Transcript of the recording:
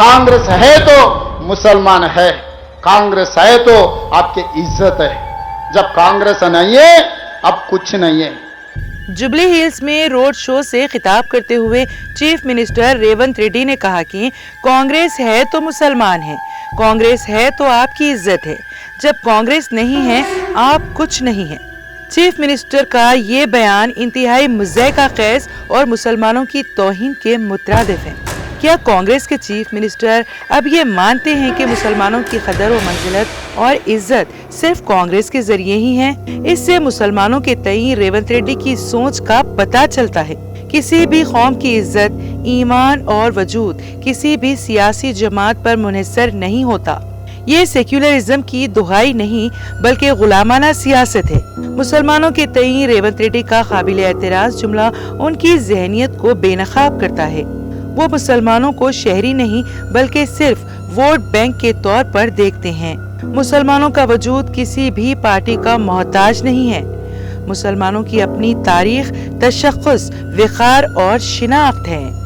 कांग्रेस है तो मुसलमान है, कांग्रेस है तो आपकी इज्जत है। जब कांग्रेस नहीं है अब कुछ नहीं है। जुबली हिल्स में रोड शो से खिताब करते हुए चीफ मिनिस्टर रेवंत रेड्डी ने कहा कि कांग्रेस है तो मुसलमान है, कांग्रेस है तो आपकी इज्जत है, जब कांग्रेस नहीं है आप कुछ नहीं है। चीफ मिनिस्टर का ये बयान इंतहाई मुज़्ज़क़ खेज़ और मुसलमानों की तौहीन के मुतरादिफ है। क्या कांग्रेस के चीफ मिनिस्टर अब ये मानते हैं कि मुसलमानों की कदर व मंजिलत और इज्जत सिर्फ कांग्रेस के जरिए ही है? इससे मुसलमानों के तई रेवंत रेड्डी की सोच का पता चलता है। किसी भी कौम की इज्जत, ईमान और वजूद किसी भी सियासी जमात पर मुनहसर नहीं होता। ये सेक्युलरिज्म की दुहाई नहीं बल्कि गुलामाना सियासत है। मुसलमानों के तई रेवंत रेड्डी का काबिल एतराज जुमला उनकी जहनियत को बेनकाब करता है। वो मुसलमानों को शहरी नहीं बल्कि सिर्फ वोट बैंक के तौर पर देखते हैं। मुसलमानों का वजूद किसी भी पार्टी का मोहताज नहीं है। मुसलमानों की अपनी तारीख, तशख़्ख़ुस, वक़ार और शिनाख्त है।